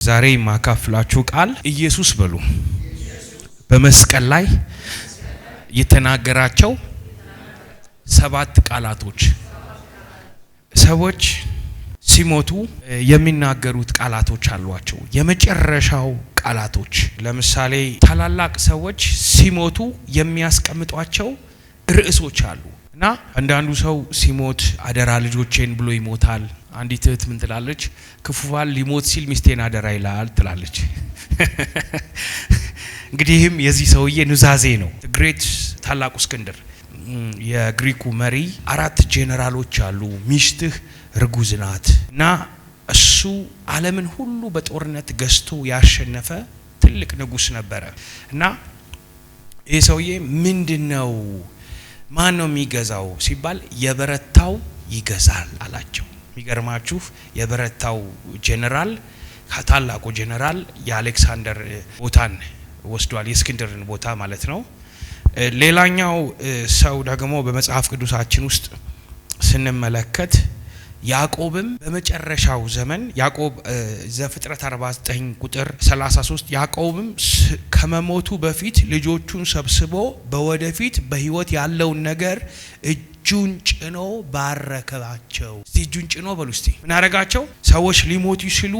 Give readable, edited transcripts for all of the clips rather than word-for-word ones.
ዛሬ ማካፍላችሁ ቃል ኢየሱስ በሉ በመስቀል ላይ የተናገራቸው ሰባት ቃላቶች። ሰዎች ሲሞቱ የሚናገሩት ቃላቶች አሏቸው። የመጨረሻው ቃላቶች ለምሳሌ ታላላቅ ሰዎች ሲሞቱ የሚያስቀምጧቸው ርዕሶች አሉ እና አንዳንዱ ሰው ሲሞት አደራ ልጆቼን ብሎ ይሞታል። አንዲት እህት ምን ትላለች? ክፉ ባል ሊሞት ሲል ሚስቴን አደራ ይላል ትላለች። እንግዲህም የዚህ ሰውዬ ኑዛዜ ነው። ግሬት ታላቁ እስክንድር የግሪኩ መሪ 4 ጄኔራሎች አሉ። ሚስትህ ርጉዝ ናት እና እሱ ዓለምን ሁሉ በጦርነት ገዝቶ ያሸነፈ ትልቅ ንጉስ ነበረ እና ይሄ ሰውዬ ምንድነው ማን ነው የሚገዛው ሲባል የበረታው ይገዛል አላቸው። የሚገርማችሁ የበረታው ጄኔራል ታላቁ ጄኔራል የአሌክሳንደር ቦታን ወስዷል፣ የእስክንድርን ቦታ ማለት ነው። ሌላኛው ሰው ደግሞ በመጽሐፍ ቅዱሳችን ውስጥ ስንመለከት ያዕቆብም በመጨረሻው ዘመን ያዕቆብ ዘፍጥረት 49 ቁጥር 33 ያዕቆብም ከመሞቱ በፊት ልጆቹን ሰብስቦ በወደፊት በሕይወት ያለውን ነገር እጁን ጭኖ ባረከባቸው። እስቲ እጁን ጭኖ በሉ እስቲ ምን አረጋቸው? ሰዎች ሊሞቱ ሲሉ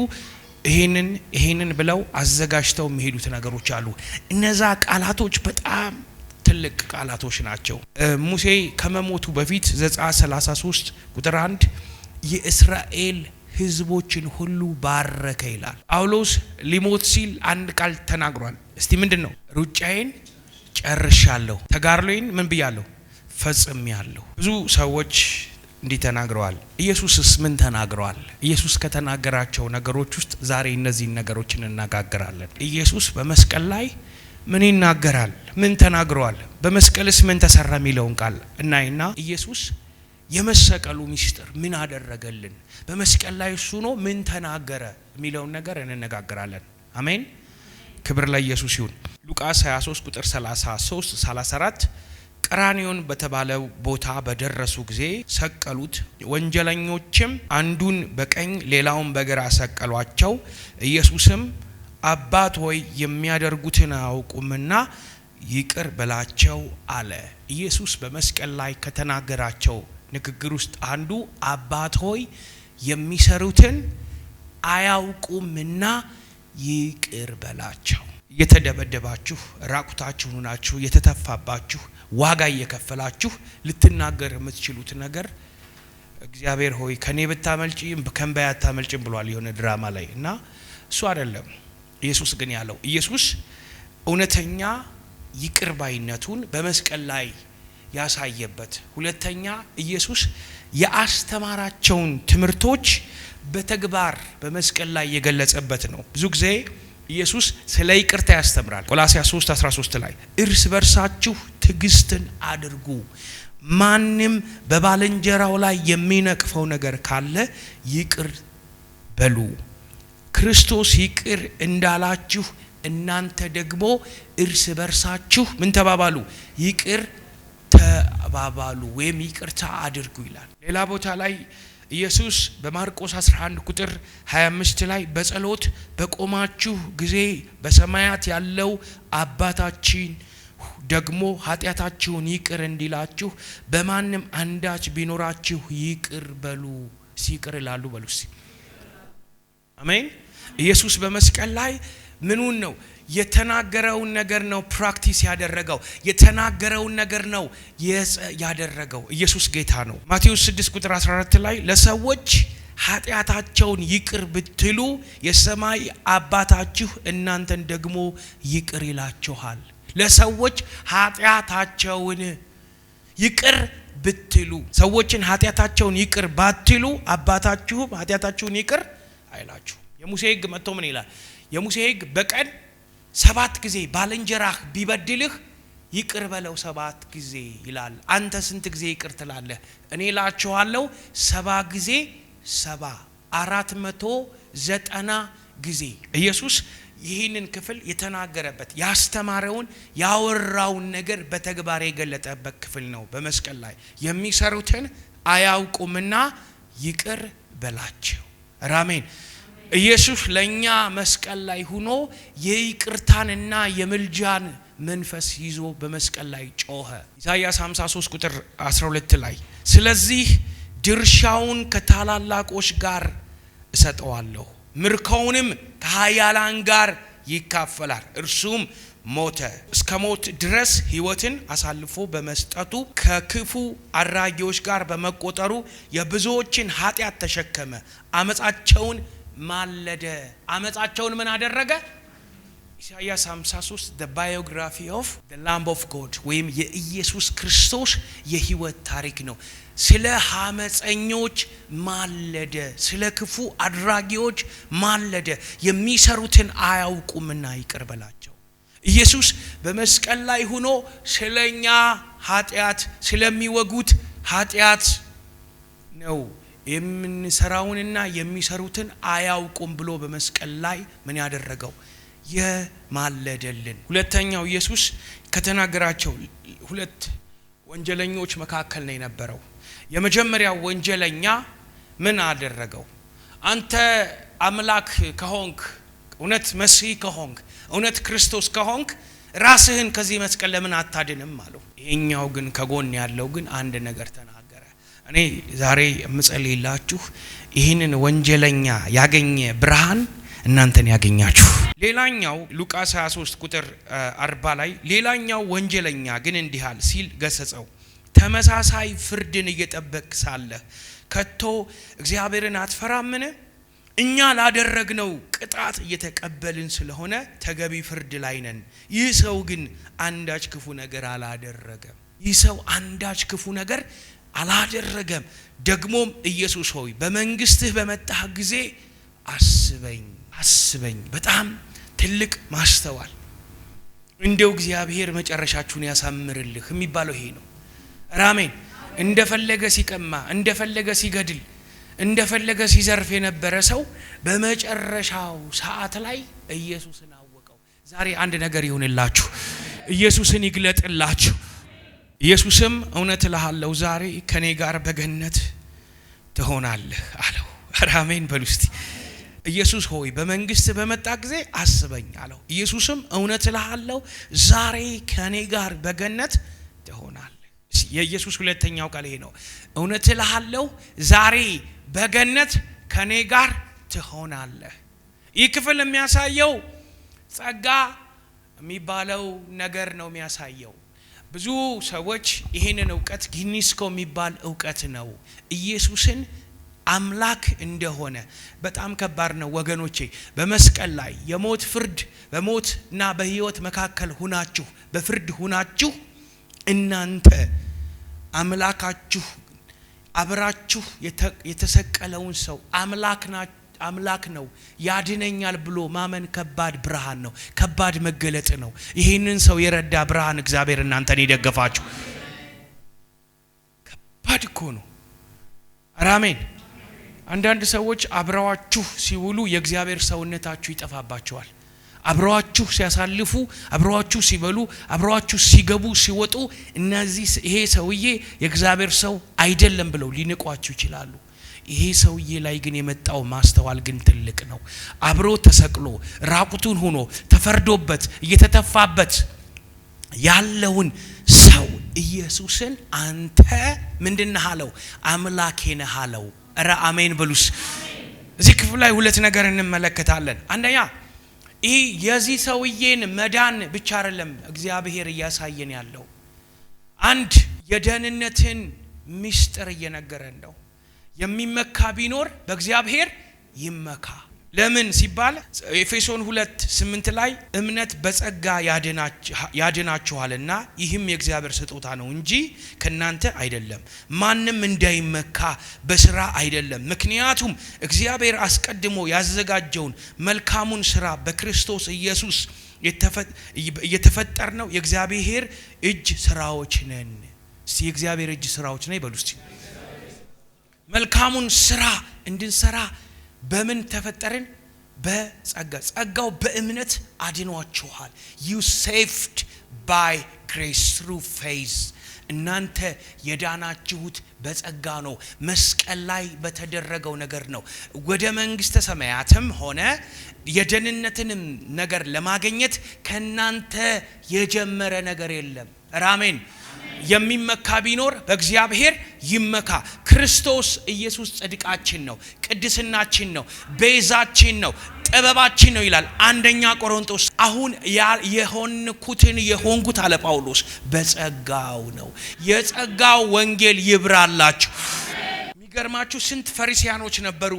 ይሄንን ብለው አዘጋጅተው የሚሄዱት ነገሮች አሉ። እነዛ ቃላቶች በጣም ትልቅ ቃላቶች ናቸው። ሙሴ ከመሞቱ በፊት ዘጸአት 33 ቁጥር 1 የእስራኤል ሕዝቦችን ሁሉ ባረከ ይላል። ጳውሎስ ሊሞት ሲል አንድ ቃል ተናግሯል። እስቲ ምንድነው? ሩጫዬን ጨርሻለሁ፣ ተጋድሎዬን ምን ብያለሁ? ፈጽሜያለሁ። ብዙ ሰዎች እንዲህ ተናግረዋል። ኢየሱስስ ምን ተናግረዋል? ኢየሱስ ከተናገራቸው ነገሮች ውስጥ ዛሬ እነዚህን ነገሮችን እናጋግራለን። ኢየሱስ በመስቀል ላይ ምን ይናገራል? ምን ተናግረዋል? በመስቀልስ ምን ተሰራ የሚለውን ቃል እናይና ኢየሱስ የመሰቀሉ ሚስጥር ምን አደረገልን፣ በመስቀል ላይ እሱ ነው ምን ተናገረ የሚለውን ነገር እንነጋገራለን። አሜን። ክብር ለኢየሱስ ይሁን። ሉቃስ 23 ቁጥር 33 34 ቀራንዮን በተባለው ቦታ በደረሱ ጊዜ ሰቀሉት። ወንጀለኞችም አንዱን በቀኝ ሌላውን በግራ ሰቀሏቸው። ኢየሱስም አባት ሆይ የሚያደርጉትን አያውቁምና ይቅር በላቸው አለ። ኢየሱስ በመስቀል ላይ ከተናገራቸው ንግግር ውስጥ አንዱ አባት ሆይ የሚሰሩትን አያውቁምና ይቅር በላቸው። እየተደበደባችሁ ራቁታችሁን ሆናችሁ የተተፋባችሁ ዋጋ እየከፈላችሁ ልትናገር የምትችሉት ነገር እግዚአብሔር ሆይ ከኔ ብታመልጪም ከንባይ አታመልጪም ብሏል የሆነ ድራማ ላይ እና እሱ አይደለም ኢየሱስ ግን ያለው። ኢየሱስ እውነተኛ ይቅር ባይነቱን በመስቀል ላይ ያሳየበት፣ ሁለተኛ ኢየሱስ ያስተማራቸውን ትምህርቶች በተግባር በመስቀል ላይ የገለጸበት ነው። ብዙ ጊዜ ኢየሱስ ስለ ይቅርታ ያስተምራል። ቆላስይስ 3:13 ላይ እርስ በርሳችሁ ትዕግስትን አድርጉ፣ ማንም በባልንጀራው ላይ የሚነቅፈው ነገር ካለ ይቅር በሉ፣ ክርስቶስ ይቅር እንዳላችሁ እናንተ ደግሞ እርስ በርሳችሁ ምን ተባባሉ? ይቅር ተባባሉ ወይም ይቅርታ አድርጉ ይላል። ሌላ ቦታ ላይ ኢየሱስ በማርቆስ 11 ቁጥር 25 ላይ በጸሎት በቆማችሁ ጊዜ በሰማያት ያለው አባታችን ደግሞ ኃጢአታችሁን ይቅር እንዲላችሁ በማንም አንዳች ቢኖራችሁ ይቅር በሉ። ይቅር ይላሉ በሉ። አሜን። ኢየሱስ በመስቀል ላይ ምኑን ነው የተናገረውን ነገር ነው ፕራክቲስ ያደረገው። የተናገረውን ነገር ነው ያደረገው። ኢየሱስ ጌታ ነው። ማቴዎስ 6 ቁጥር 14 ላይ ለሰዎች ኃጢአታቸውን ይቅር ብትሉ የሰማይ አባታችሁ እናንተን ደግሞ ይቅር ይላችኋል። ለሰዎች ኃጢአታቸውን ይቅር ብትሉ፣ ሰዎችን ኃጢአታቸውን ይቅር ባትሉ አባታችሁም ኃጢአታችሁን ይቅር አይላችሁ። የሙሴ ሕግ መጥቶ ምን ይላል? የሙሴ ሕግ በቀን 7 ጊዜ ባልንጀራህ ቢበድልህ ይቅር በለው 7 ጊዜ ይላል። አንተ ስንት ጊዜ ይቅር ትላለህ? እኔ እላችኋለሁ 70 ጊዜ 70 490 ጊዜ። ኢየሱስ ይህንን ክፍል የተናገረበት ያስተማረውን ያወራውን ነገር በተግባር የገለጠበት ክፍል ነው። በመስቀል ላይ የሚሰሩትን አያውቁምና ይቅር በላቸው። አሜን። ኢየሱስ ለኛ መስቀል ላይ ሆኖ የይቅርታንና የምልጃን መንፈስ ይዞ በመስቀል ላይ ጮኸ። ኢሳይያስ 53 ቁጥር 12 ላይ ስለዚህ ድርሻውን ከታላላቆች ጋር እሰጠዋለሁ፣ ምርኮውንም ከኃያላን ጋር ይካፈላል። እርሱም ሞተ፣ እስከ ሞት ድረስ ሕይወትን አሳልፎ በመስጠቱ ከክፉ አድራጊዎች ጋር በመቆጠሩ የብዙዎችን ኃጢአት ተሸከመ፣ አመጻቸውን ማለደ። አመጻቸውን ምን አደረገ? ኢሳይያስ 53 the biography of the lamb of God ወይም የኢየሱስ ክርስቶስ የሕይወት ታሪክ ነው። ስለ አመፀኞች ማለደ፣ ስለ ክፉ አድራጊዎች ማለደ፣ የሚሰሩትን አያውቁምና ይቅር በላቸው። ኢየሱስ በመስቀል ላይ ሆኖ ስለኛ ኃጢአት ስለሚወጉት ኃጢአት ነው የምንሰራውንና የሚሰሩትን አያውቁም ብሎ በመስቀል ላይ ምን ያደረገው? የማለደልን። ሁለተኛው ኢየሱስ ከተናገራቸው ሁለት ወንጀለኞች መካከል ነው የነበረው። የመጀመሪያው ወንጀለኛ ምን አደረገው? አንተ አምላክ ከሆንክ፣ እውነት መሲህ ከሆንክ፣ እውነት ክርስቶስ ከሆንክ ራስህን ከዚህ መስቀል ለምን አታድንም አለው። ይሄኛው ግን ከጎን ያለው ግን አንድ ነገር ተናገረ። እኔ ዛሬ የምጸልይላችሁ ይህንን ወንጀለኛ ያገኘ ብርሃን እናንተን ያገኛችሁ። ሌላኛው ሉቃስ 23 ቁጥር 40 ላይ ሌላኛው ወንጀለኛ ግን እንዲህ አለ ሲል ገሰጸው፣ ተመሳሳይ ፍርድን እየጠበቅ ሳለ ከቶ እግዚአብሔርን አትፈራምን? እኛ ላደረግነው ቅጣት እየተቀበልን ስለሆነ ተገቢ ፍርድ ላይ ነን። ይህ ሰው ግን አንዳች ክፉ ነገር አላደረገም። ይህ ሰው አንዳች ክፉ ነገር አላደረገም። ደግሞም ኢየሱስ ሆይ በመንግስትህ በመጣህ ጊዜ አስበኝ አስበኝ። በጣም ትልቅ ማስተዋል። እንደው እግዚአብሔር መጨረሻችሁን ያሳምርልህ የሚባለው ይሄ ነው። አሜን። እንደፈለገ ሲቀማ፣ እንደፈለገ ሲገድል፣ እንደፈለገ ሲዘርፍ የነበረ ሰው በመጨረሻው ሰዓት ላይ ኢየሱስን አወቀው። ዛሬ አንድ ነገር ይሁንላችሁ፣ ኢየሱስን ይግለጥላችሁ። ኢየሱስም እውነት እልሃለሁ ዛሬ ከኔ ጋር በገነት ትሆናለህ አለው። አሜን በሉ እስቲ። ኢየሱስ ሆይ በመንግስት በመጣ ጊዜ አስበኝ አለው። ኢየሱስም እውነት እልሃለሁ ዛሬ ከኔ ጋር በገነት ትሆናለህ። የኢየሱስ ሁለተኛው ቃል ይሄ ነው። እውነት እልሃለሁ ዛሬ በገነት ከኔ ጋር ትሆናለህ። ይህ ክፍል የሚያሳየው ጸጋ የሚባለው ነገር ነው የሚያሳየው። ብዙ ሰዎች ይሄንን ዕውቀት ጊኒስኮ የሚባል ዕውቀት ነው ኢየሱስን አምላክ እንደሆነ። በጣም ከባድ ነው ወገኖቼ። በመስቀል ላይ የሞት ፍርድ በሞትና በሕይወት መካከል ሁናችሁ በፍርድ ሁናችሁ እናንተ አምላካችሁ አብራችሁ የተሰቀለውን ሰው አምላክ ነው ያድነኛል ብሎ ማመን ከባድ ብርሃን ነው፣ ከባድ መገለጥ ነው። ይሄንን ሰው የረዳ ብርሃን እግዚአብሔር እናንተን ይደገፋችሁ። ከባድ እኮ ነው። አሜን። አንዳንድ ሰዎች አብረዋችሁ ሲውሉ የእግዚአብሔር ሰውነታችሁ ይጠፋባቸዋል። አብረዋችሁ ሲያሳልፉ፣ አብረዋችሁ ሲበሉ፣ አብረዋችሁ ሲገቡ ሲወጡ ይሄ ሰውዬ የእግዚአብሔር ሰው አይደለም ብለው ሊንቋችሁ ይችላሉ። ይሄ ሰውዬ ላይ ግን የመጣው ማስተዋል ግን ትልቅ ነው። አብሮ ተሰቅሎ ራቁቱን ሆኖ ተፈርዶበት እየተተፋበት ያለውን ሰው ኢየሱስን አንተ ምንድነህ አለው? አምላኬ ነህ አለው። አሜን በሉስ። እዚህ ክፍል ላይ ሁለት ነገር እንመለከታለን። አንደኛ ይሄ የዚህ ሰውዬን መዳን ብቻ አይደለም እግዚአብሔር እያሳየን ያለው፣ አንድ የደህንነትን ምስጢር እየነገረን ነው። የሚመካ ቢኖር በእግዚአብሔር ይመካ። ለምን ሲባል ኤፌሶን 2:8 ላይ እምነት በጸጋ ያድናችኋልና ይህም የእግዚአብሔር ስጦታ ነው እንጂ ከናንተ አይደለም፣ ማንም እንዳይመካ በስራ አይደለም። ምክንያቱም እግዚአብሔር አስቀድሞ ያዘጋጀውን መልካሙን ስራ በክርስቶስ ኢየሱስ የተፈጠርነው የእግዚአብሔር እጅ ስራዎች ነን። እስቲ የእግዚአብሔር እጅ ስራዎች ነን ይበሉ እስቲ። መልካሙን ስራ እንድንሰራ በምን ተፈጠርን? በጸጋ። ጸጋው በእምነት አድኗችኋል። you saved by grace through faith። እናንተ የዳናችሁት በጸጋ ነው፣ መስቀል ላይ በተደረገው ነገር ነው። ወደ መንግስተ ሰማያትም ሆነ የደህንነትንም ነገር ለማግኘት ከናንተ የጀመረ ነገር የለም። አሜን። የሚመካ ቢኖር በእግዚአብሔር ይመካ። ክርስቶስ ኢየሱስ ጽድቃችን ነው፣ ቅድስናችን ነው፣ ቤዛችን ነው፣ ጥበባችን ነው ይላል አንደኛ ቆሮንቶስ። አሁን የሆንኩትን የሆንኩት አለ ጳውሎስ በጸጋው ነው። የጸጋው ወንጌል ይብራላችሁ። የሚገርማችሁ ስንት ፈሪሳውያኖች ነበሩ፣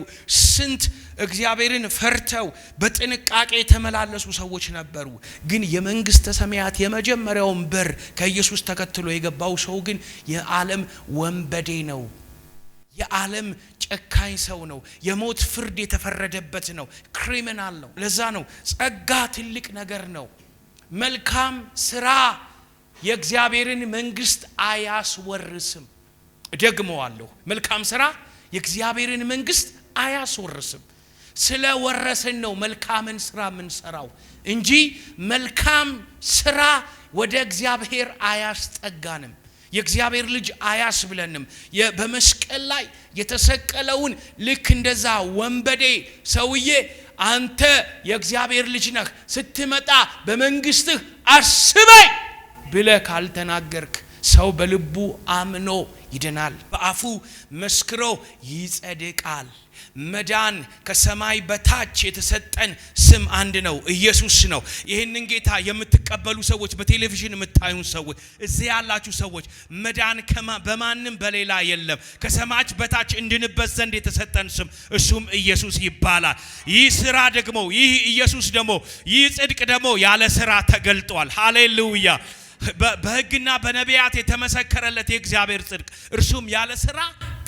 ስንት እግዚአብሔርን ፈርተው በጥንቃቄ የተመላለሱ ሰዎች ነበሩ። ግን የመንግስተ ሰማያት የመጀመሪያውን በር ከኢየሱስ ተከትሎ የገባው ሰው ግን የዓለም ወንበዴ ነው፣ የዓለም ጨካኝ ሰው ነው፣ የሞት ፍርድ የተፈረደበት ነው፣ ክሪሚናል ነው። ለዛ ነው ጸጋ ትልቅ ነገር ነው። መልካም ስራ የእግዚአብሔርን መንግስት አያስወርስም። ደግመዋለሁ፣ መልካም ስራ የእግዚአብሔርን መንግስት አያስወርስም። ስለ ወረሰን ነው መልካምን ስራ የምንሰራው እንጂ መልካም ስራ ወደ እግዚአብሔር አያስጠጋንም። የእግዚአብሔር ልጅ አያስብለንም። በመስቀል ላይ የተሰቀለውን ልክ እንደዛ ወንበዴ ሰውዬ አንተ የእግዚአብሔር ልጅ ነህ፣ ስትመጣ በመንግስትህ አስበኝ ብለህ ካልተናገርክ ሰው በልቡ አምኖ ይድናል፣ በአፉ መስክሮ ይጸድቃል። መዳን ከሰማይ በታች የተሰጠን ስም አንድ ነው፣ ኢየሱስ ነው። ይህንን ጌታ የምትቀበሉ ሰዎች፣ በቴሌቪዥን የምታዩን ሰዎች፣ እዚህ ያላችሁ ሰዎች መዳን በማንም በሌላ የለም። ከሰማይ በታች እንድንበት ዘንድ የተሰጠን ስም እሱም ኢየሱስ ይባላል። ይህ ስራ ደግሞ ይህ ኢየሱስ ደግሞ ይህ ጽድቅ ደግሞ ያለ ስራ ተገልጧል። ሃሌሉያ። በሕግና በነቢያት የተመሰከረለት የእግዚአብሔር ጽድቅ እርሱም ያለ ስራ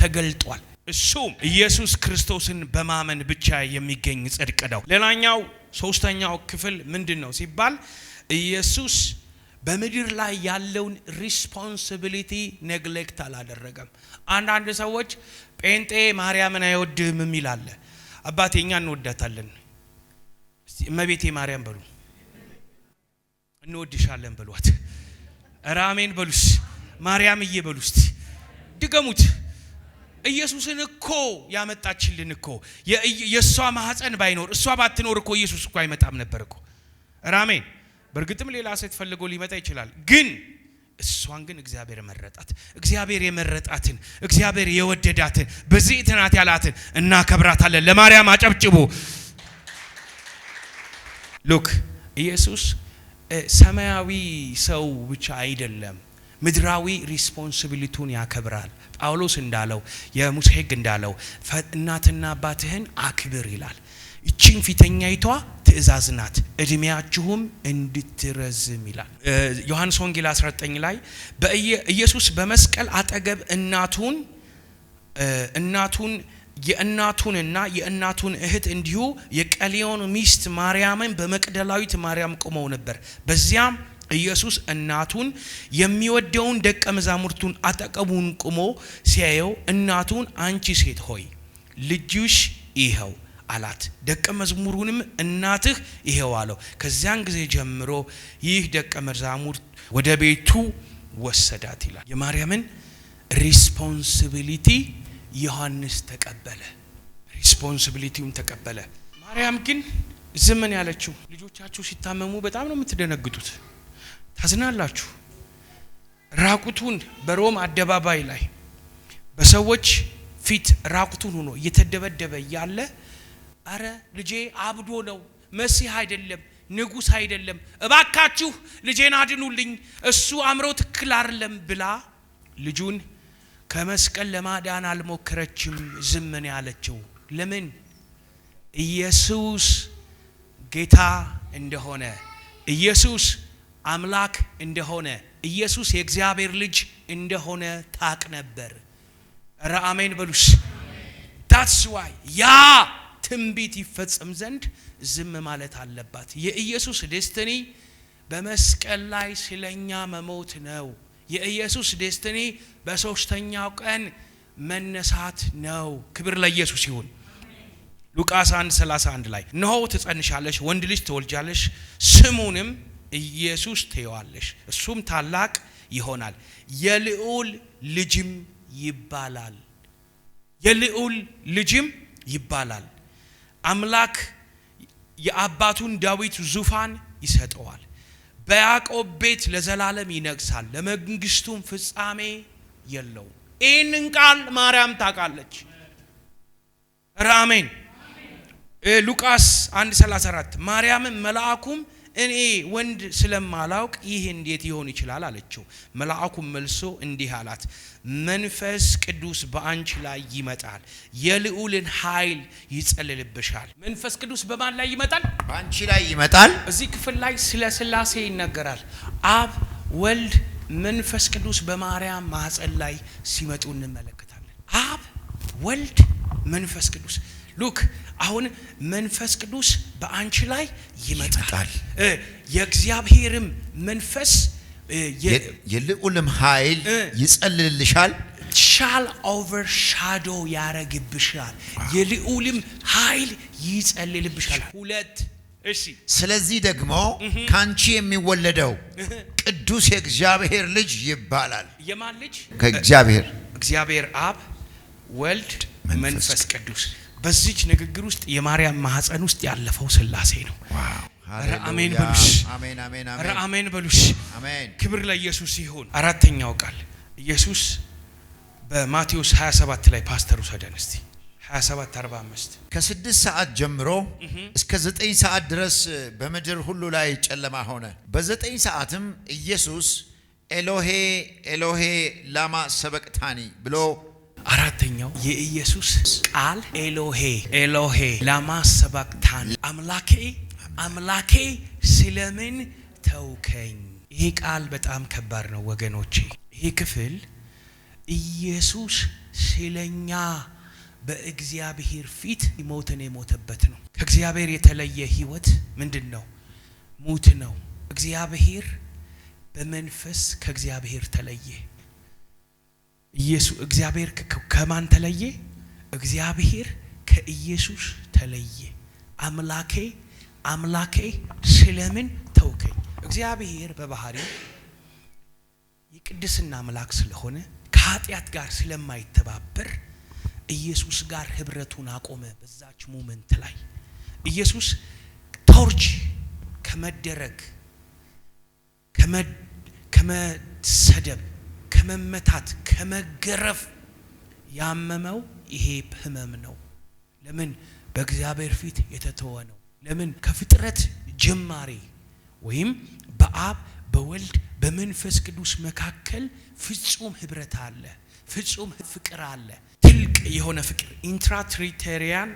ተገልጧል። እሱም ኢየሱስ ክርስቶስን በማመን ብቻ የሚገኝ ጽድቅ ነው። ሌላኛው ሶስተኛው ክፍል ምንድነው ሲባል ኢየሱስ በምድር ላይ ያለውን ሪስፖንሲቢሊቲ ኔግሌክት አላደረገም። አንዳንድ ሰዎች ጴንጤ ማርያምን አይወድም የሚል አለ። አባቴ እኛ እንወዳታለን። እስቲ እመቤቴ ማርያም በሉ፣ እንወድሻለን በሏት። አሜን በሉስ። ማርያምዬ በሉስ። ድገሙት። ኢየሱስን እኮ ያመጣችልን እኮ የሷ ማህፀን ባይኖር እሷ ባትኖር እኮ ኢየሱስ እኮ አይመጣም ነበር እኮ። አሜን። በእርግጥም ሌላ ሴት ፈልጎ ሊመጣ ይችላል፣ ግን እሷን ግን እግዚአብሔር መረጣት። እግዚአብሔር የመረጣትን እግዚአብሔር የወደዳትን በዚህ ትናት ያላትን እናከብራታለን። ለማርያም አጨብጭቡ። ሉክ ኢየሱስ ሰማያዊ ሰው ብቻ አይደለም፣ ምድራዊ ሪስፖንሲቢሊቲውን ያከብራል። ጳውሎስ እንዳለው የሙሴ ሕግ እንዳለው እናትና አባትህን አክብር ይላል። እቺን ፊተኛይቷ ትእዛዝ ናት፣ እድሜያችሁም እንድትረዝም ይላል። ዮሐንስ ወንጌል 19 ላይ ኢየሱስ በመስቀል አጠገብ የእናቱንና የእናቱን እህት እንዲሁ የቀሌዮን ሚስት ማርያምን በመቅደላዊት ማርያም ቆመው ነበር። በዚያም ኢየሱስ እናቱን የሚወደውን ደቀ መዛሙርቱን አጠገቡን ቆሞ ሲያየው እናቱን አንቺ ሴት ሆይ ልጅሽ ይኸው አላት። ደቀ መዝሙሩንም እናትህ ይኸው አለው። ከዚያን ጊዜ ጀምሮ ይህ ደቀ መዛሙርት ወደ ቤቱ ወሰዳት ይላል። የማርያምን ሪስፖንሲቢሊቲ ዮሐንስ ተቀበለ፣ ሪስፖንሲቢሊቲውን ተቀበለ። ማርያም ግን ዝምን ያለችው ልጆቻችሁ ሲታመሙ በጣም ነው የምትደነግጡት፣ ታዝናላችሁ። ራቁቱን በሮም አደባባይ ላይ በሰዎች ፊት ራቁቱን ሆኖ እየተደበደበ ያለ አረ ልጄ አብዶ ነው፣ መሲህ አይደለም፣ ንጉስ አይደለም፣ እባካችሁ ልጄን አድኑልኝ፣ እሱ አምሮ ትክክል አይደለም ብላ ልጁን ከመስቀል ለማዳን አልሞከረችም። ዝምን ያለችው ለምን? ኢየሱስ ጌታ እንደሆነ፣ ኢየሱስ አምላክ እንደሆነ፣ ኢየሱስ የእግዚአብሔር ልጅ እንደሆነ ታቅ ነበር። አሜን በሉስ። that's why ያ ትንቢት ይፈጸም ዘንድ ዝም ማለት አለባት። የኢየሱስ ዴስቲኒ በመስቀል ላይ ስለኛ መሞት ነው። የኢየሱስ ዴስቲኒ በሶስተኛው ቀን መነሳት ነው። ክብር ለኢየሱስ ይሁን። ሉቃስ 1:31 ላይ እነሆ ትጸንሻለሽ፣ ወንድ ልጅ ትወልጃለሽ፣ ስሙንም ኢየሱስ ትይዋለሽ፣ እሱም ታላቅ ይሆናል የልዑል ልጅም ይባላል የልዑል ልጅም ይባላል አምላክ የአባቱን ዳዊት ዙፋን ይሰጠዋል በያዕቆብ ቤት ለዘላለም ይነግሣል ለመንግስቱም ፍጻሜ የለውም ይህንን ቃል ማርያም ታውቃለች አሜን ሉቃስ 1:34 ማርያም መልአኩም እኔ ወንድ ስለማላውቅ ይህ እንዴት ይሆን ይችላል አለችው መልአኩም መልሶ እንዲህ አላት መንፈስ ቅዱስ በአንቺ ላይ ይመጣል የልዑልን ኃይል ይጸልልብሻል መንፈስ ቅዱስ በማን ላይ ይመጣል በአንቺ ላይ ይመጣል እዚህ ክፍል ላይ ስለ ሥላሴ ይነገራል አብ ወልድ መንፈስ ቅዱስ በማርያም ማህፀን ላይ ሲመጡ እንመለከታለን አብ ወልድ መንፈስ ቅዱስ ሉክ አሁን መንፈስ ቅዱስ በአንቺ ላይ ይመጣል የእግዚአብሔርም መንፈስ የልዑልም ኃይል ይጸልልልሻል ሻል ኦቨርሻዶ ያረግብሻል የልዑልም ኃይል ይጸልልብሻል ሁለት እሺ ስለዚህ ደግሞ ካንቺ የሚወለደው ቅዱስ የእግዚአብሔር ልጅ ይባላል የማን ልጅ ከእግዚአብሔር አብ ወልድ መንፈስ ቅዱስ በዚች ንግግር ውስጥ የማርያም ማህፀን ውስጥ ያለፈው ሥላሴ ነው ዋው አሜን በሉሽ አሜን አሜን አሜን በሉሽ አሜን ክብር ለኢየሱስ ይሁን አራተኛው ቃል ኢየሱስ በማቴዎስ 27 ላይ ፓስተር ወሰደን እስቲ 27:45 ከ6 ሰዓት ጀምሮ እስከ 9 ሰዓት ድረስ በምድር ሁሉ ላይ ጨለማ ሆነ በ9 ሰዓትም ኢየሱስ ኤሎሄ ኤሎሄ ላማ ሰበቅታኒ ብሎ አራተኛው የኢየሱስ ቃል ኤሎሄ ኤሎሄ ላማ ሰበቅታኒ አምላኬ አምላኬ ስለምን ተውከኝ ይሄ ቃል በጣም ከባድ ነው ወገኖቼ ይሄ ክፍል ኢየሱስ ስለኛ በእግዚአብሔር ፊት ሞትን የሞተበት ነው ከእግዚአብሔር የተለየ ህይወት ምንድነው ሞት ነው እግዚአብሔር በመንፈስ ከእግዚአብሔር ተለየ ኢየሱስ እግዚአብሔር ከማን ተለየ እግዚአብሔር ከኢየሱስ ተለየ አምላኬ አምላኬ ስለምን ተውከኝ እግዚአብሔር በባህሪው የቅድስና አምላክ ስለሆነ ከኃጢአት ጋር ስለማይተባበር ኢየሱስ ጋር ህብረቱን አቆመ በዛች ሞመንት ላይ ኢየሱስ ቶርች ከመደረግ ከመሰደብ ከመመታት ከመገረፍ ያመመው ይሄ ህመም ነው ለምን በእግዚአብሔር ፊት የተተወ ነው ለምን ከፍጥረት ጀማሪ ወይም በአብ በወልድ በመንፈስ ቅዱስ መካከል ፍጹም ህብረት አለ ፍጹም ፍቅር አለ ትልቅ የሆነ ፍቅር ኢንትራትሪቴሪያን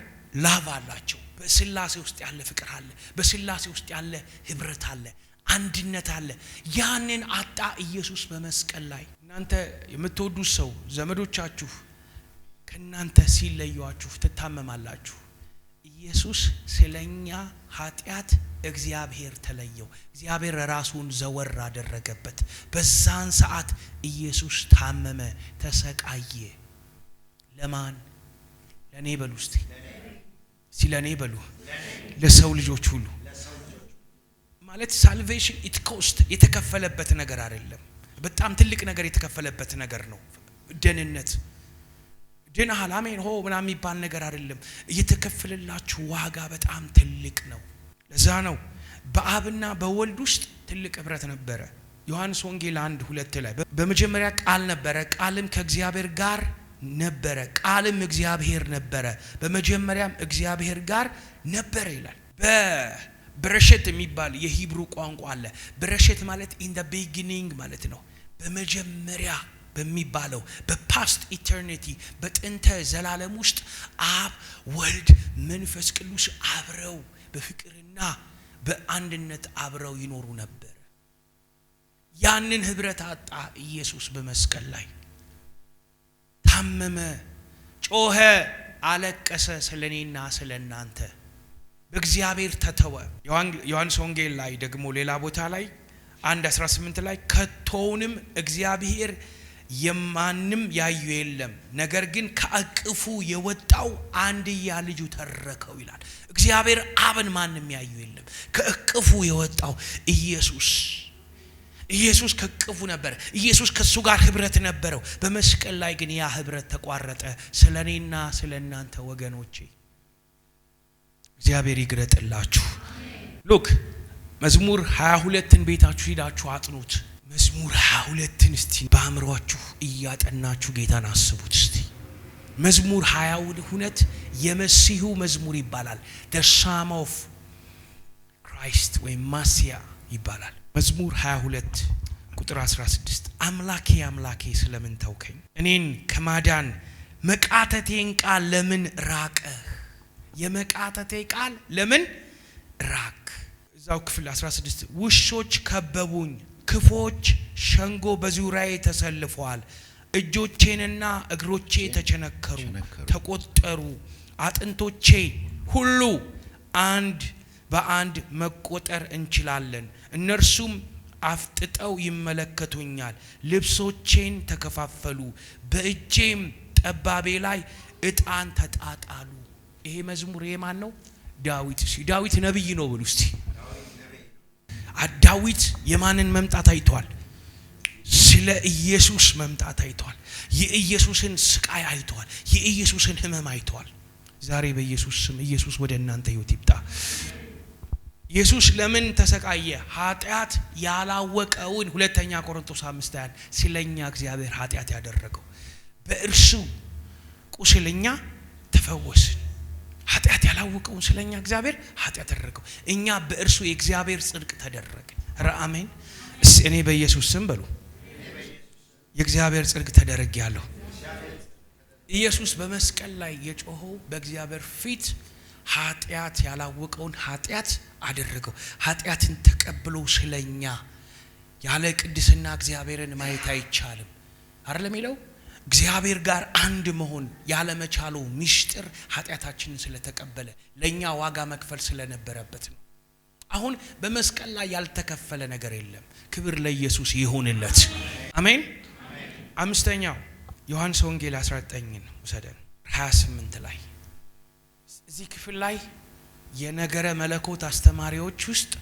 ላቭ አላቸው በስላሴ ውስጥ ያለ ፍቅር አለ በስላሴ ውስጥ ያለ ህብረት አለ አንድነት አለ ያንን አጣ ኢየሱስ በመስቀል ላይ እናንተ የምትወዱት ሰው ዘመዶቻችሁ ከናንተ ሲለዩአችሁ ተታመማላችሁ ኢየሱስ ስለኛ ኃጢአት እግዚአብሔር ተለየው እግዚአብሔር ራሱን ዘወር አደረገበት በዛን ሰዓት ኢየሱስ ታመመ ተሰቃየ ለማን ለኔ በሉ እስቲ ሲለኔ በሉ ለሰው ልጆች ሁሉ ማለት ሳልቬሽን ኢት ኮስት የተከፈለበት ነገር አይደለም በጣም ትልቅ ነገር የተከፈለበት ነገር ነው ደህንነት ድናል አሜን ሆ ምናምን የሚባል ነገር አይደለም እየተከፈለላችሁ ዋጋ በጣም ትልቅ ነው ለዛ ነው በአብና በወልድ ውስጥ ትልቅ ህብረት ነበረ ዮሐንስ ወንጌል 1:2 ላይ በመጀመሪያ ቃል ነበረ ቃልም ከእግዚአብሔር ጋር ነበረ ቃልም እግዚአብሔር ነበረ በመጀመሪያም እግዚአብሔር ጋር ነበረ ይላል በረሸት የሚባል የሂብሩ ቋንቋ አለ በረሸት ማለት in the beginning ማለት ነው በመጀመሪያ በሚባለው በፓስት ኢተርኒቲ በጥንተ ዘላለም ውስጥ አብ ወልድ መንፈስ ቅዱስ አብረው በፍቅርና በአንድነት አብረው ይኖሩ ነበር ያንን ህብረት አጣ ኢየሱስ በመስቀል ላይ ታመመ ጮኸ አለቀሰ ስለኔና ስለናንተ በእግዚአብሔር ተተወ ዮሐንስ ወንጌል ላይ ደግሞ ሌላ ቦታ ላይ 1:18 ላይ ከቶውንም እግዚአብሔር የማንም ያዩ የለም ነገር ግን ከአቅፉ የወጣው አንድያ ልጁ ተረከው ይላል እግዚአብሔር አብን ማንም ያዩ የለም ከአቅፉ የወጣው ኢየሱስ ኢየሱስ ከቅፉ ነበር። ኢየሱስ ከሱ ጋር ህብረት ነበረው። በመስቀል ላይ ግን ያ ህብረት ተቋረጠ። ስለኔና ስለናንተ ወገኖቼ እግዚአብሔር ይግለጥላችሁ። ሉክ መዝሙር 22ን ቤታችሁ ሄዳችሁ አጥኑት። መዝሙር 22ን እስቲ በአእምሮአችሁ እያጠናችሁ ጌታን አስቡት እስቲ። መዝሙር 22 የመሲሁ መዝሙር ይባላል። the psalm of Christ ወይም ማሲያ ይባላል። መዝሙር 22 ቁጥር 16 አምላኬ አምላኬ ስለምን ተውከኝ? እኔን ከማዳን መቃተቴን ቃል ለምን ራቀ? የመቃተቴ ቃል ለምን ራቅ? እዛው ክፍል 16 ውሾች ከበቡኝ፣ ክፎች ሸንጎ በዙሪያዬ ተሰልፈዋል። እጆቼንና እግሮቼ ተቸነከሩ፣ ተቆጠሩ። አጥንቶቼ ሁሉ አንድ በአንድ መቆጠር እንችላለን። እነርሱም አፍጥጠው ይመለከቱኛል። ልብሶቼን ተከፋፈሉ፣ በእጄም ጠባቤ ላይ ዕጣን ተጣጣሉ። ይሄ መዝሙር የማን ነው? ዳዊት። ዳዊት ነብይ ነው ብሉ እስቲ። ዳዊት የማንን መምጣት አይቷል? ስለ ኢየሱስ መምጣት አይቷል። የኢየሱስን ስቃይ አይቷል። የኢየሱስን ህመም አይቷል። ዛሬ በኢየሱስ ስም ኢየሱስ ወደ እናንተ ህይወት ይምጣ። ኢየሱስ ለምን ተሰቃየ? ኃጢአት ያላወቀውን 2 ቆሮንቶስ 5 ስለኛ እግዚአብሔር ኃጢአት ያደረገው በእርሱ ቁስልኛ ተፈወስን። ኃጢአት ያላወቀውን ስለኛ እግዚአብሔር ኃጢአት ያደረገው እኛ በእርሱ የእግዚአብሔር ጽድቅ ተደረገ። አሜን። እኔ በኢየሱስ ስም በሉ የእግዚአብሔር ጽድቅ ተደረገያለሁ። ኢየሱስ በመስቀል ላይ የጮኸው በእግዚአብሔር ፊት ኃጢአት ያላወቀውን ኃጢአት አደረገው። ኃጢአትን ተቀብሎ ስለኛ ያለ ቅድስና እግዚአብሔርን ማየት አይቻልም አይደለም ይለው። እግዚአብሔር ጋር አንድ መሆን ያለ መቻሉ ሚስጥር ኃጢአታችንን ስለተቀበለ ለኛ ዋጋ መክፈል ስለነበረበት ነው። አሁን በመስቀል ላይ ያልተከፈለ ነገር የለም። ክብር ለኢየሱስ ይሁንለት። አሜን። አምስተኛው ዮሐንስ ወንጌል 19ን ወሰደን 28 ላይ እዚህ ክፍል ላይ የነገረ መለኮት አስተማሪዎች ውስጥ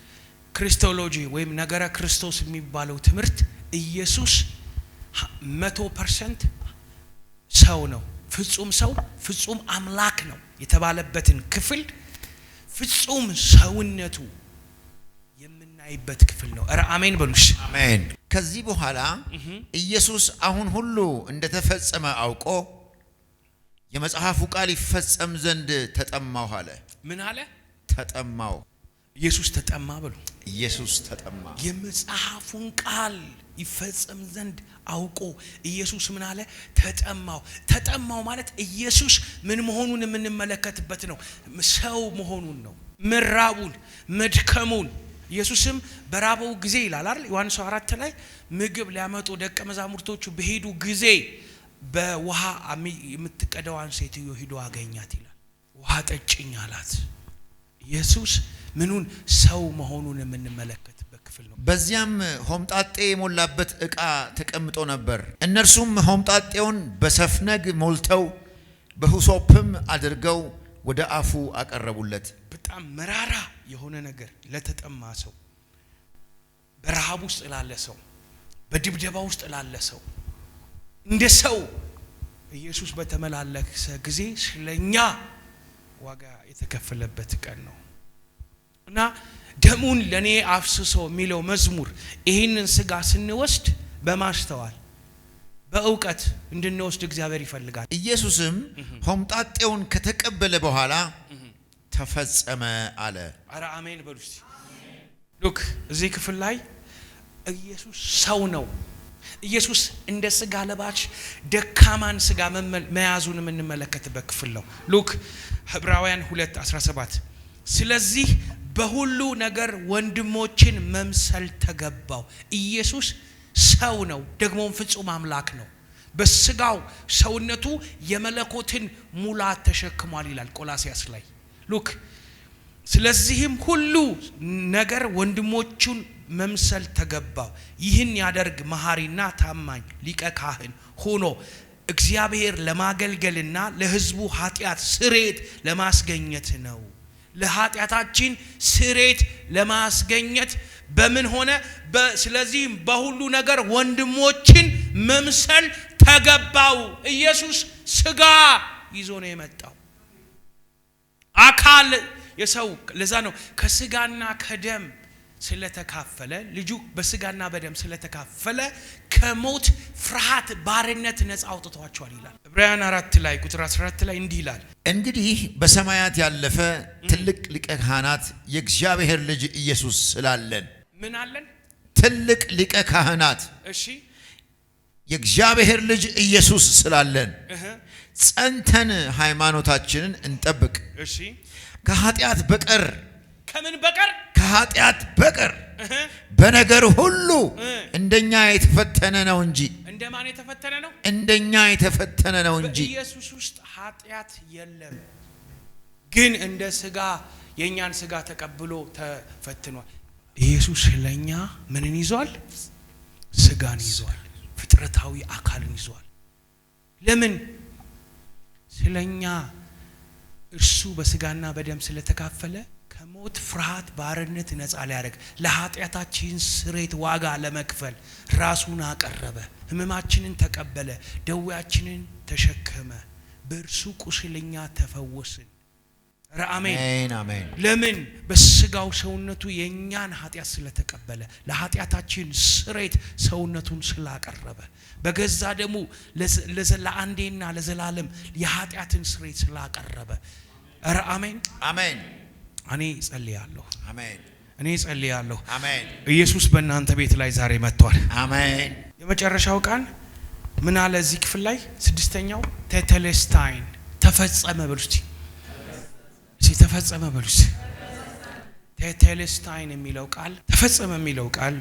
ክሪስቶሎጂ ወይም ነገረ ክርስቶስ የሚባለው ትምህርት ኢየሱስ 100% ሰው ነው፣ ፍጹም ሰው ፍጹም አምላክ ነው የተባለበትን ክፍል ፍጹም ሰውነቱ የምናይበት ክፍል ነው። አሜን በሉሽ። አሜን። ከዚህ በኋላ ኢየሱስ አሁን ሁሉ እንደተፈጸመ አውቆ የመጽሐፉ ቃል ይፈጸም ዘንድ ተጠማሁ አለ። ምን አለ? ተጠማሁ። ኢየሱስ ተጠማ በሉ። ኢየሱስ ተጠማ። የመጽሐፉን ቃል ይፈጸም ዘንድ አውቆ ኢየሱስ ምን አለ? ተጠማው። ተጠማው ማለት ኢየሱስ ምን መሆኑን የምንመለከትበት ነው። ሰው መሆኑን ነው። መራቡን፣ መድከሙን። ኢየሱስም በራበው ጊዜ ይላል አይደል? ዮሐንስ 4 ላይ ምግብ ሊያመጡ ደቀ መዛሙርቶቹ በሄዱ ጊዜ በውሃ የምትቀደዋን ሴትዮ ሄዶ አገኛት ይላል። ውሃ ጠጭኝ አላት። ኢየሱስ ምኑን ሰው መሆኑን የምንመለከትበት ክፍል ነው። በዚያም ሆምጣጤ የሞላበት ዕቃ ተቀምጦ ነበር። እነርሱም ሆምጣጤውን በሰፍነግ ሞልተው በሁሶፕም አድርገው ወደ አፉ አቀረቡለት። በጣም መራራ የሆነ ነገር ለተጠማ ሰው፣ በረሃብ ውስጥ ላለ ሰው፣ በድብደባ ውስጥ ላለ ሰው እንደ ሰው ኢየሱስ በተመላለሰ ጊዜ ስለኛ ዋጋ የተከፈለበት ቀን ነው እና ደሙን ለኔ አፍስሶ የሚለው መዝሙር ይህንን ስጋ ስንወስድ በማስተዋል በእውቀት እንድንወስድ እግዚአብሔር ይፈልጋል። ኢየሱስም ሆምጣጤውን ከተቀበለ በኋላ ተፈጸመ አለ። አረ አሜን በሉ እስቲ። ሉክ እዚህ ክፍል ላይ ኢየሱስ ሰው ነው። ኢየሱስ እንደ ስጋ ለባሽ ደካማን ስጋ መያዙን የምንመለከትበት ክፍል ነው። ሉክ ዕብራውያን 2:17 ስለዚህ በሁሉ ነገር ወንድሞችን መምሰል ተገባው። ኢየሱስ ሰው ነው፣ ደግሞም ፍጹም አምላክ ነው። በስጋው ሰውነቱ የመለኮትን ሙላት ተሸክሟል ይላል ቆላስያስ ላይ። ሉክ ስለዚህም ሁሉ ነገር ወንድሞቹን መምሰል ተገባው። ይህን ያደርግ መሐሪና ታማኝ ሊቀ ካህን ሆኖ እግዚአብሔር ለማገልገልና ለሕዝቡ ኃጢአት ስሬት ለማስገኘት ነው። ለኃጢአታችን ስሬት ለማስገኘት በምን ሆነ? ስለዚህ በሁሉ ነገር ወንድሞችን መምሰል ተገባው። ኢየሱስ ስጋ ይዞ ነው የመጣው። አካል የሰው ለዛ ነው ከስጋና ከደም ስለተካፈለ ልጁ በስጋና በደም ስለተካፈለ ከሞት ፍርሃት ባርነት ነፃ አውጥቷቸዋል ይላል። ዕብራውያን 4 ላይ ቁጥር 14 ላይ እንዲህ ይላል፣ እንግዲህ በሰማያት ያለፈ ትልቅ ሊቀ ካህናት የእግዚአብሔር ልጅ ኢየሱስ ስላለን። ምን አለን? ትልቅ ሊቀ ካህናት። እሺ፣ የእግዚአብሔር ልጅ ኢየሱስ ስላለን ጸንተን ሃይማኖታችንን እንጠብቅ። እሺ፣ ከኃጢአት በቀር ከምን በቀር? ከኃጢአት በቀር በነገር ሁሉ እንደኛ የተፈተነ ነው እንጂ። እንደማን የተፈተነ ነው? እንደኛ የተፈተነ ነው እንጂ። በኢየሱስ ውስጥ ኃጢአት የለም፣ ግን እንደ ስጋ የኛን ስጋ ተቀብሎ ተፈትኗል። ኢየሱስ ስለኛ ምንን ይዟል? ስጋን ይዟል፣ ፍጥረታዊ አካልን ይዟል። ለምን? ስለኛ እርሱ በስጋና በደም ስለተካፈለ ከሞት ፍርሃት ባርነት ነፃ ሊያደርግ ለኃጢአታችን ስርየት ዋጋ ለመክፈል ራሱን አቀረበ። ሕመማችንን ተቀበለ፣ ደዌያችንን ተሸከመ። በእርሱ ቁስለኛ ተፈወስን። አሜን አሜን። ለምን? በስጋው ሰውነቱ የኛን ኃጢአት ስለተቀበለ ለኃጢአታችን ስርየት ሰውነቱን ስላቀረበ በገዛ ደሙ ለአንዴና ለዘላለም የኃጢአትን ስርየት ስላቀረበ አሜን አሜን። እኔ ጸልያለሁ። አሜን። እኔ ጸልያለሁ። አሜን። ኢየሱስ በእናንተ ቤት ላይ ዛሬ መጥቷል። አሜን። የመጨረሻው ቃል ምን አለ እዚህ ክፍል ላይ? ስድስተኛው ቴቴሌስታይን ተፈጸመ በሉት። ተፈጸመ በሉት። ቴቴሌስታይን የሚለው ቃል ተፈጸመ የሚለው ቃል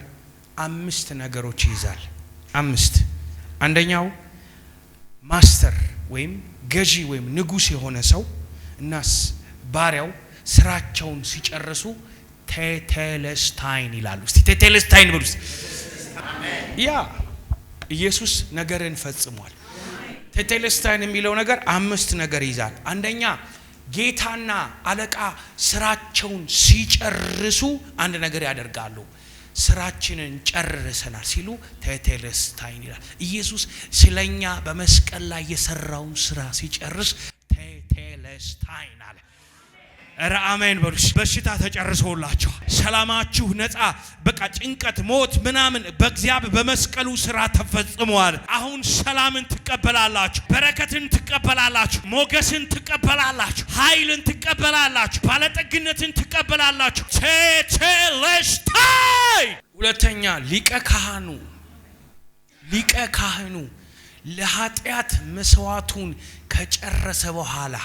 5 ነገሮች ይይዛል። 5 አንደኛው ማስተር ወይም ገዢ ወይም ንጉስ የሆነ ሰው እና ባሪያው ስራቸውን ሲጨርሱ ቴቴሌስታይን ይላሉ። እስቲ ቴቴሌስታይን በሉት። ያ ኢየሱስ ነገርን ፈጽሟል። ቴቴሌስታይን የሚለው ነገር 5 ነገር ይይዛል። አንደኛ ጌታና አለቃ ስራቸውን ሲጨርሱ አንድ ነገር ያደርጋሉ። ስራችንን ጨርሰናል ሲሉ ቴቴሌስታይን ይላል። ኢየሱስ ስለኛ በመስቀል ላይ የሰራውን ስራ ሲጨርስ ቴቴሌስታይን አለ። አሜን በሉሽ። በሽታ ተጨርሶላችኋል። ሰላማችሁ ነፃ፣ በቃ ጭንቀት፣ ሞት ምናምን በእግዚአብሔር በመስቀሉ ስራ ተፈጽሟል። አሁን ሰላምን ትቀበላላችሁ፣ በረከትን ትቀበላላችሁ፣ ሞገስን ትቀበላላችሁ፣ ኃይልን ትቀበላላችሁ፣ ባለጠግነትን ትቀበላላችሁ። ቴቴሌስታይን። ሁለተኛ ሊቀ ካህኑ ለኃጢአት መስዋዕቱን ከጨረሰ በኋላ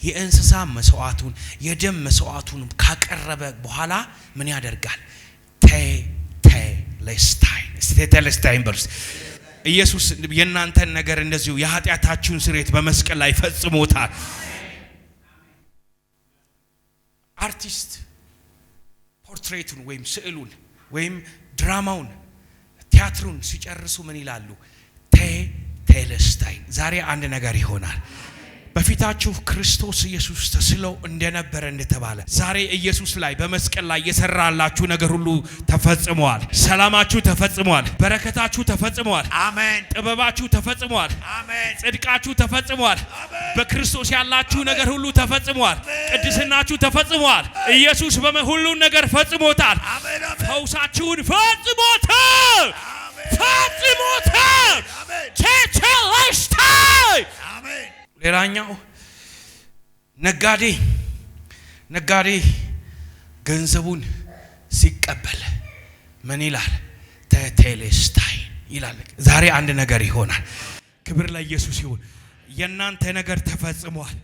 የእንስሳ መስዋዕቱን የደም መስዋዕቱን ካቀረበ በኋላ ምን ያደርጋል? ቴቴሌስታይን። ቴቴሌስታይን በሉስ። ኢየሱስ የእናንተን ነገር እንደዚሁ የኃጢአታችሁን ስርየት በመስቀል ላይ ፈጽሞታል። አርቲስት ፖርትሬቱን ወይም ስዕሉን ወይም ድራማውን ቲያትሩን ሲጨርሱ ምን ይላሉ? ቴቴሌስታይን። ዛሬ አንድ ነገር ይሆናል። በፊታችሁ ክርስቶስ ኢየሱስ ተስሎ እንደነበረ እንደተባለ ዛሬ ኢየሱስ ላይ በመስቀል ላይ የሰራላችሁ ነገር ሁሉ ተፈጽሟል። ሰላማችሁ ተፈጽሟል። በረከታችሁ ተፈጽሟል። አሜን። ጥበባችሁ ተፈጽሟል። አሜን። ጽድቃችሁ ተፈጽሟል። በክርስቶስ ያላችሁ ነገር ሁሉ ተፈጽሟል። ቅድስናችሁ ተፈጽሟል። ኢየሱስ ሁሉን ነገር ፈጽሞታል። ፈውሳችሁን ፈጽሞታል። ፈጽሞታል። ቴቴሌስታይን። አሜን። ሌላኛው ነጋዴ ገንዘቡን ሲቀበል ምን ይላል? ቴቴሌስታይን ይላል። ዛሬ አንድ ነገር ይሆናል። ክብር ለኢየሱስ ይሁን። የእናንተ ነገር ተፈጽሟል።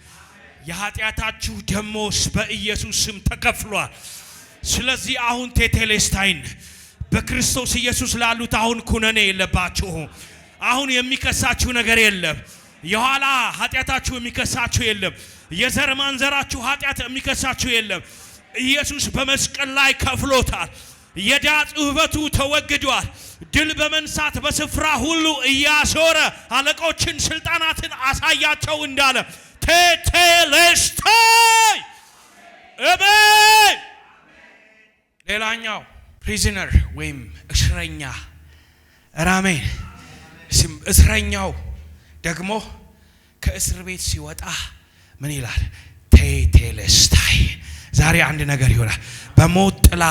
የኃጢአታችሁ ደሞዝ በኢየሱስ ስም ተከፍሏል። ስለዚህ አሁን ቴቴሌስታይን በክርስቶስ ኢየሱስ ላሉት አሁን ኩነኔ የለባችሁ። አሁን የሚከሳችሁ ነገር የለም። የኋላ ኃጢአታችሁ የሚከሳችሁ የለም። የዘር ማንዘራችሁ ኃጢአት የሚከሳችሁ የለም። ኢየሱስ በመስቀል ላይ ከፍሎታል። የዕዳ ጽሕፈቱ ተወግዷል። ድል በመንሳት በስፍራ ሁሉ እያዞረ አለቆችን ስልጣናትን አሳያቸው እንዳለ ቴቴሌስታይን። አሜን። ሌላኛው ፕሪዝነር ወይም እስረኛ አሜን እስረኛው ደግሞ ከእስር ቤት ሲወጣ ምን ይላል ቴቴለስታይ ዛሬ አንድ ነገር ይሆናል በሞት ጥላ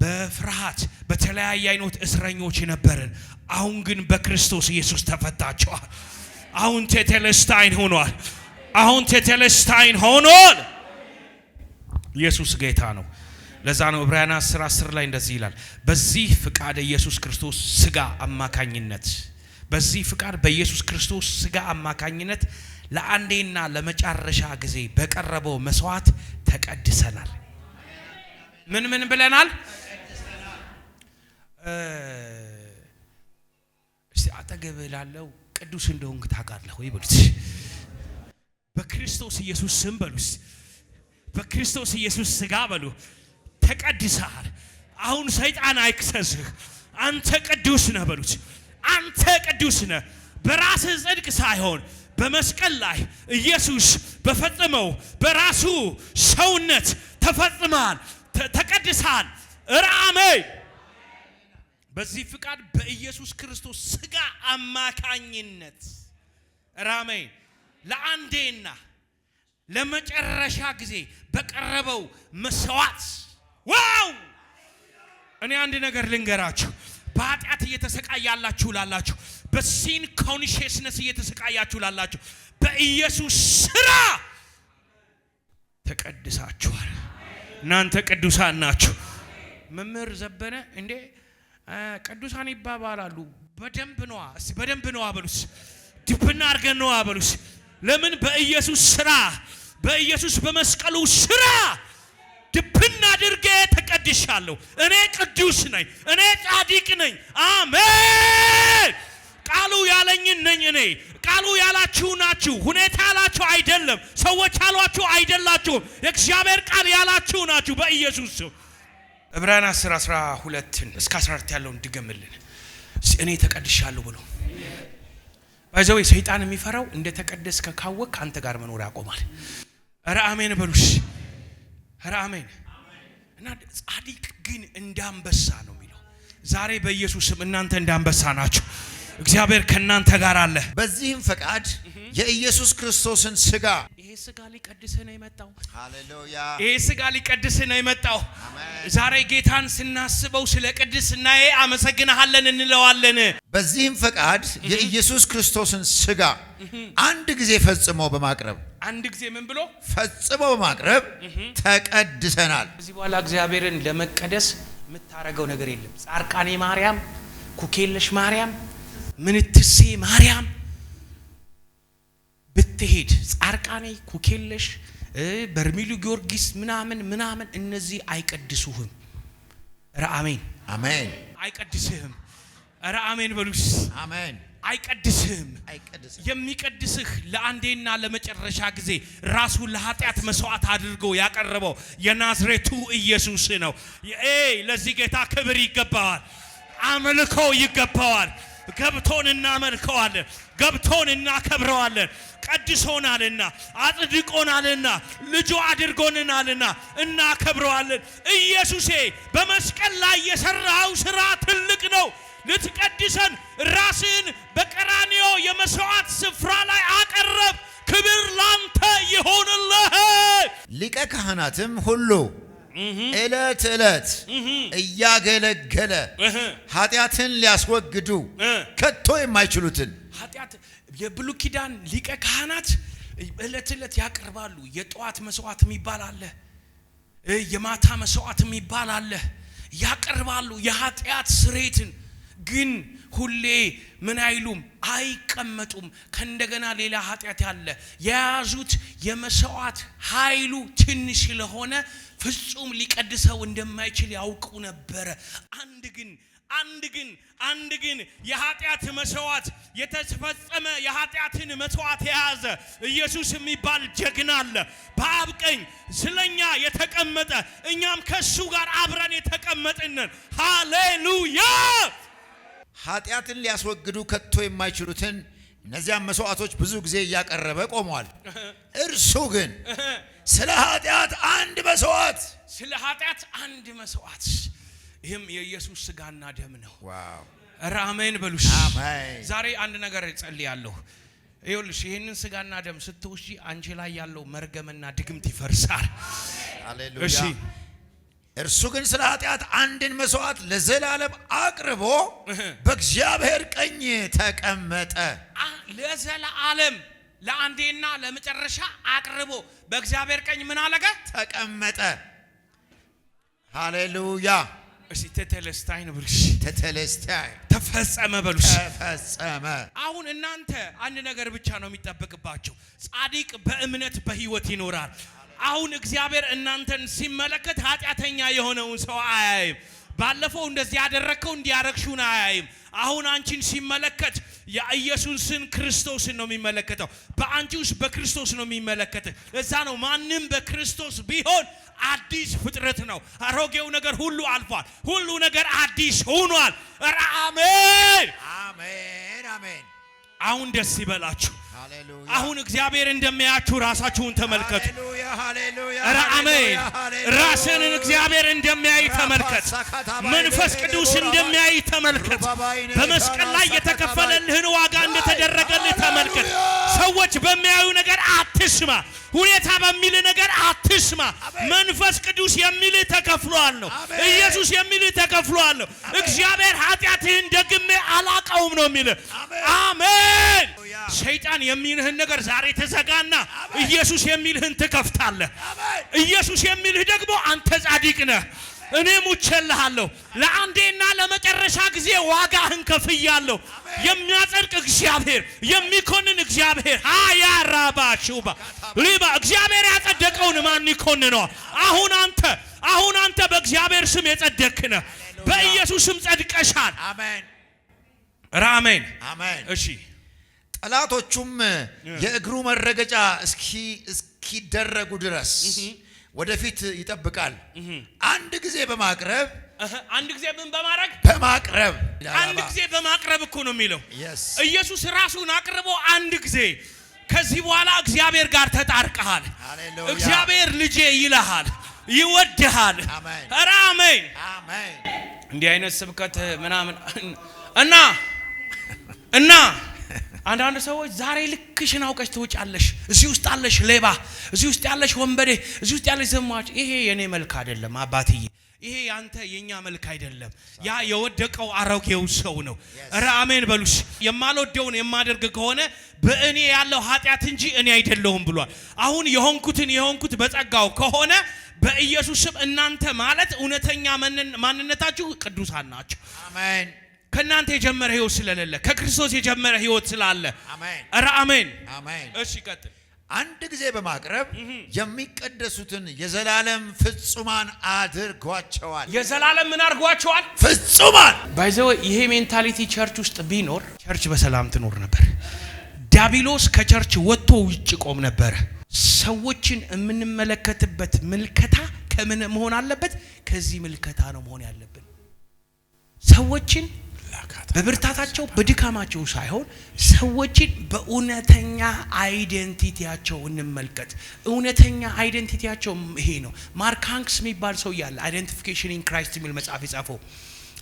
በፍርሃት በተለያየ አይነት እስረኞች ነበርን አሁን ግን በክርስቶስ ኢየሱስ ተፈታችኋል አሁን ቴቴለስታይን ሆኗል አሁን ቴቴለስታይን ሆኗል ኢየሱስ ጌታ ነው ለዛ ነው ዕብራውያን 10:10 ላይ እንደዚህ ይላል በዚህ ፍቃድ ኢየሱስ ክርስቶስ ሥጋ አማካኝነት በዚህ ፍቃድ በኢየሱስ ክርስቶስ ሥጋ አማካኝነት ለአንዴና ለመጨረሻ ጊዜ በቀረበው መስዋዕት ተቀድሰናል ምን ብለናል እስቲ አጠገብ ላለው ቅዱስ እንደሆንክ ታውቃለህ ወይ በሉት በክርስቶስ ኢየሱስ ስም በሉት በክርስቶስ ኢየሱስ ሥጋ በሉ ተቀድሰሃል አሁን ሰይጣን አይክሰስህ አንተ ቅዱስ ነህ በሉት አንተ ቅዱስ ነህ በራስህ ጽድቅ ሳይሆን በመስቀል ላይ ኢየሱስ በፈጸመው በራሱ ሰውነት ተፈጽመሃል ተቀድሰሃል አሜን በዚህ ፍቃድ በኢየሱስ ክርስቶስ ሥጋ አማካኝነት አሜን ለአንዴና ለመጨረሻ ጊዜ በቀረበው መስዋዕት ዋው እኔ አንድ ነገር ልንገራችሁ በኃጢአት እየተሰቃያላችሁ ላላችሁ በሲን ኮንሺየስነስ እየተሰቃያችሁ ላላችሁ በኢየሱስ ሥራ ተቀድሳችኋል እናንተ ቅዱሳን ናችሁ መምህር ዘበነ እንዴ ቅዱሳን ይባባላሉ በደንብ ነው አበሉስ ድብና አርገን ነው አበሉስ ለምን በኢየሱስ ሥራ በኢየሱስ በመስቀሉ ሥራ ድብና አድርጌ ተቀድሻለሁ እኔ ቅዱስ ነኝ እኔ ጻድቅ ነኝ አሜን ቃሉ ያለኝን ነኝ እኔ ቃሉ ያላችሁ ናችሁ ሁኔታ ያላችሁ አይደለም ሰዎች ያሏችሁ አይደላችሁ የእግዚአብሔር ቃል ያላችሁ ናችሁ በኢየሱስ ስም ዕብራውያን 10:12 እስከ 14 ያለውን ድገምልን እኔ ተቀድሻለሁ ብሎ ባይዘው ሰይጣን የሚፈራው እንደ ተቀደስከ ካወቅ አንተ ጋር መኖር ያቆማል አሜን በሉሽ አሜን እና ጻድቅ ግን እንዳንበሳ ነው የሚለው ዛሬ በኢየሱስ ስም እናንተ እንዳንበሳ ናችሁ እግዚአብሔር ከናንተ ጋር አለ በዚህም ፈቃድ የኢየሱስ ክርስቶስን ሥጋ ይሄ ሥጋ ሊቀድስ ነው የመጣው ሃሌሉያ ይሄ ሥጋ ሊቀድስ ነው የመጣው ዛሬ ጌታን ስናስበው ስለ ቅድስናዬ አመሰግናለን እንለዋለን በዚህም ፈቃድ የኢየሱስ ክርስቶስን ሥጋ አንድ ጊዜ ፈጽሞ በማቅረብ አንድ ጊዜ ምን ብሎ ፈጽሞ በማቅረብ ተቀድሰናል ከዚህ በኋላ እግዚአብሔርን ለመቀደስ የምታረገው ነገር የለም ጻርቃኔ ማርያም ኩኬለሽ ማርያም ምንትሴ ማርያም ብትሄድ ጻርቃኔ ኩኬለሽ በርሚሉ ጊዮርጊስ ምናምን እነዚህ አይቀድሱህም አሜን አሜን አይቀድስህም አሜን በሉስ አሜን አይቀድስህም የሚቀድስህ ለአንዴና ለመጨረሻ ጊዜ ራሱን ለኃጢአት መስዋዕት አድርጎ ያቀረበው የናዝሬቱ ኢየሱስ ነው ለዚህ ጌታ ክብር ይገባዋል አምልኮ ይገባዋል ገብቶን እናመልከዋለን ገብቶን እናከብረዋለን ቀድሶናልና አጽድቆናልና ልጁ አድርጎናልና እናከብረዋለን ኢየሱሴ በመስቀል ላይ የሰራው ሥራ ትልቅ ነው ልትቀድሰን ራስን በቀራንዮ የመስዋዕት ስፍራ ላይ አቀረብ ክብር ላንተ ይሁንልህ ሊቀ ካህናትም ሁሉ እለት እያገለገለ ኃጢአትን ሊያስወግዱ ከቶ የማይችሉትን ኃጢአት የብሉይ ኪዳን ሊቀ ካህናት እለት ያቀርባሉ የጧት መስዋዕት የሚባል አለ የማታ መስዋዕት የሚባል አለ ያቀርባሉ የኃጢአት ስርየትን ግን ሁሌ ምን አይሉም አይቀመጡም ከእንደገና ሌላ ኃጢአት ያለ የያዙት የመስዋዕት ኃይሉ ትንሽ ስለሆነ ፍጹም ሊቀድሰው እንደማይችል ያውቁ ነበር አንድ ግን የኃጢአት መስዋዕት የተፈጸመ የኃጢአትን መስዋዕት የያዘ ኢየሱስ የሚባል ጀግና አለ በአብ ቀኝ ስለኛ የተቀመጠ እኛም ከሱ ጋር አብረን የተቀመጥን ሃሌሉያ ኃጢአትን ሊያስወግዱ ከቶ የማይችሉትን እነዚያን መስዋዕቶች ብዙ ጊዜ ያቀረበ ቆመዋል እርሱ ግን ስለ ኃጢአት አንድ መስዋዕት ይህም የኢየሱስ ስጋና ደም ነው። ዋው አሜን በሉሽ። አሜን። ዛሬ አንድ ነገር ጸልያለሁ። ይኸውልሽ ይሄንን ስጋና ደም ስትወስጂ አንቺ ላይ ያለው መርገምና ድግምት ይፈርሳል። ሃሌሉያ። እሺ እርሱ ግን ስለ ኃጢአት አንድን መስዋዕት ለዘላለም አቅርቦ በእግዚአብሔር ቀኝ ተቀመጠ። ለዘላለም ለአንዴና ለመጨረሻ አቅርቦ በእግዚአብሔር ቀኝ ምን አለገ? ተቀመጠ። ሃሌሉያ። እሺ ተተለስታይ ነው ብልሽ ተተለስታይ ተፈጸመ በሉሽ። ተፈጸመ። አሁን እናንተ አንድ ነገር ብቻ ነው የሚጠበቅባችሁ። ጻድቅ በእምነት በህይወት ይኖራል። አሁን እግዚአብሔር እናንተን ሲመለከት ኃጢአተኛ የሆነውን ሰው አያይም። ባለፈው እንደዚህ ያደረከው እንዲያረክሹን አያይም። አሁን አንቺን ሲመለከት የኢየሱስን ክርስቶስን ነው የሚመለከተው። በአንቺ ውስጥ በክርስቶስ ነው የሚመለከተው። ለዛ ነው ማንም በክርስቶስ ቢሆን አዲስ ፍጥረት ነው። አሮጌው ነገር ሁሉ አልፏል፣ ሁሉ ነገር አዲስ ሆኗል። አሜን አሜን አሜን። አሁን ደስ ይበላችሁ። ሃሌሉያ። አሁን እግዚአብሔር እንደሚያያችሁ ራሳችሁን ተመልከቱ። ሃሌሉያ ሃሌሉያ። አሜን። ራስን እግዚአብሔር እንደሚያይ ተመልከት። መንፈስ ቅዱስ እንደሚያይ ተመልከት። በመስቀል ላይ የተከፈለልህን ዋጋ እንደተደረገልህ ተመልከት። ሰዎች በሚያዩ ነገር አትስማ። ሁኔታ በሚል ነገር አትስማ። መንፈስ ቅዱስ የሚልህ ተከፍሏል ነው። ኢየሱስ የሚልህ ተከፍሏል ነው። እግዚአብሔር ኃጢአትህን ደግሜ አላቀውም ነው የሚልህ። አሜን። ሰይጣን የሚልህን ነገር ዛሬ ተዘጋና ኢየሱስ የሚልህን ትከፍታለህ። ኢየሱስ የሚልህ ደግሞ አንተ ጻድቅ ነህ፣ እኔ ሙቼልሃለሁ፣ ለአንዴና ለመጨረሻ ጊዜ ዋጋህን ከፍያለሁ። የሚያጸድቅ እግዚአብሔር፣ የሚኮንን እግዚአብሔር አያራባሹባ ሊባ እግዚአብሔር ያጸደቀውን ማን ይኮንነዋል? አሁን አንተ በእግዚአብሔር ስም የጸደቅህ ነህ። በኢየሱስ ስም ጸድቀሻል። አሜን አሜን አሜን። እሺ ጠላቶቹም የእግሩ መረገጫ እስኪደረጉ ድረስ ወደፊት ይጠብቃል። አንድ ጊዜ በማቅረብ አንድ ጊዜ ምን በማድረግ በማቅረብ አንድ ጊዜ በማቅረብ እኮ ነው የሚለው። ኢየሱስ ራሱን አቅርቦ አንድ ጊዜ። ከዚህ በኋላ እግዚአብሔር ጋር ተጣርቀሃል። እግዚአብሔር ልጄ ይልሃል፣ ይወድሃል። አሜን አሜን። እንዲህ አይነት ስብከት ምናምን እና አንዳንድ ሰዎች ዛሬ ልክሽን አውቀሽ ትውጫለሽ። እዚህ ውስጥ ያለሽ ሌባ፣ እዚህ ውስጥ ያለሽ ወንበዴ፣ እዚህ ውስጥ ያለሽ ዘማች፣ ይሄ የኔ መልክ አይደለም አባትዬ፣ ይሄ ያንተ የኛ መልክ አይደለም። ያ የወደቀው አሮጌው ሰው ነው። አሜን በሉሽ። የማልወደውን የማደርግ ከሆነ በእኔ ያለው ኃጢአት እንጂ እኔ አይደለሁም ብሏል። አሁን የሆንኩት በጸጋው ከሆነ በኢየሱስ ስም እናንተ ማለት እውነተኛ ማንነታችሁ ቅዱሳን ናችሁ። አሜን። ከናንተ የጀመረ ህይወት ስለሌለ ከክርስቶስ የጀመረ ህይወት ስላለ አሜን አሜን አሜን። እሺ ቀጥል። አንድ ጊዜ በማቅረብ የሚቀደሱትን የዘላለም ፍጹማን አድርጓቸዋል። የዘላለም ምን አድርጓቸዋል? ፍጹማን። ባይዘው ይሄ ሜንታሊቲ ቸርች ውስጥ ቢኖር ቸርች በሰላም ትኖር ነበር። ዲያብሎስ ከቸርች ወጥቶ ውጭ ቆም ነበር። ሰዎችን የምንመለከትበት ምልከታ ከምን መሆን አለበት? ከዚህ ምልከታ ነው መሆን ያለብን። ሰዎችን በብርታታቸው በድካማቸው ሳይሆን ሰዎችን በእውነተኛ አይደንቲቲያቸው እንመልከት። እውነተኛ አይደንቲቲያቸው ይሄ ነው። ማርክ ሃንክስ የሚባል ሰው ያለ አይደንቲፊኬሽን ኢን ክራይስት የሚል መጽሐፍ የጻፈው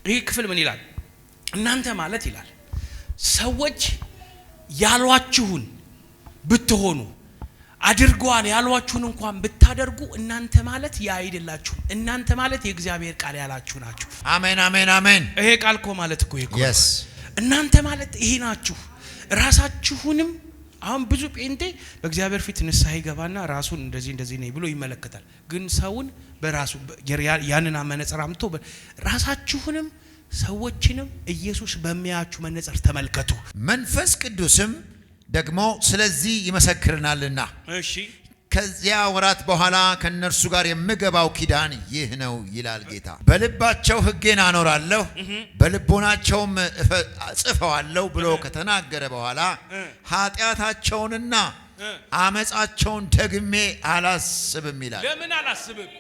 ይሄ ክፍል ምን ይላል? እናንተ ማለት ይላል ሰዎች ያሏችሁን ብትሆኑ አድርጓል ያሏችሁን እንኳን ብታደርጉ እናንተ ማለት ያ አይደላችሁ። እናንተ ማለት የእግዚአብሔር ቃል ያላችሁ ናችሁ። አሜን አሜን አሜን። ይሄ ቃል እኮ ማለት እኮ ይሄ yes እናንተ ማለት ይሄ ናችሁ። ራሳችሁንም አሁን ብዙ ጴንጤ በእግዚአብሔር ፊት ንስሐ ይገባና ራሱን እንደዚህ ነኝ ብሎ ይመለከታል። ግን ሰውን በራሱ ያንን መነጽር አምጥቶ ራሳችሁንም ሰዎችንም ኢየሱስ በሚያያችሁ መነጽር ተመልከቱ። መንፈስ ቅዱስም ደግሞ ስለዚህ ይመሰክርናልና እሺ ከዚያ ወራት በኋላ ከነርሱ ጋር የምገባው ኪዳን ይህ ነው ይላል ጌታ። በልባቸው ሕጌን አኖራለሁ በልቦናቸውም እጽፈዋለሁ ብሎ ከተናገረ በኋላ ኃጢአታቸውንና አመጻቸውን ደግሜ አላስብም ይላል። ለምን አላስብም?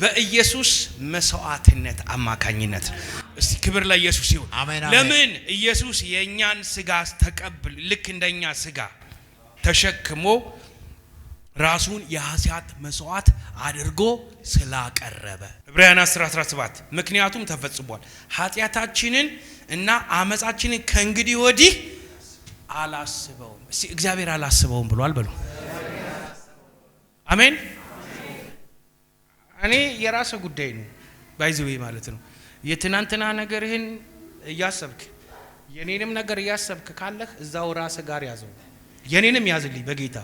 በኢየሱስ መስዋዕትነት አማካኝነት። እስቲ ክብር ለኢየሱስ ይሁን። ለምን ኢየሱስ የኛን ስጋ ተቀብል ልክ እንደኛ ስጋ ተሸክሞ ራሱን የኃጢአት መስዋዕት አድርጎ ስላቀረበ ዕብራውያን 10:17 ምክንያቱም ተፈጽሟል ኃጢአታችንን እና አመጻችንን ከእንግዲህ ወዲህ አላስበውም እግዚአብሔር አላስበውም ብሏል በሉ አሜን እኔ የራስ ጉዳይ ነው ባይዘው ማለት ነው የትናንትና ነገርህን ያሰብክ የኔንም ነገር ያሰብክ ካለህ እዛው ራስ ጋር ያዘው የኔንም ያዝልኝ በጌታ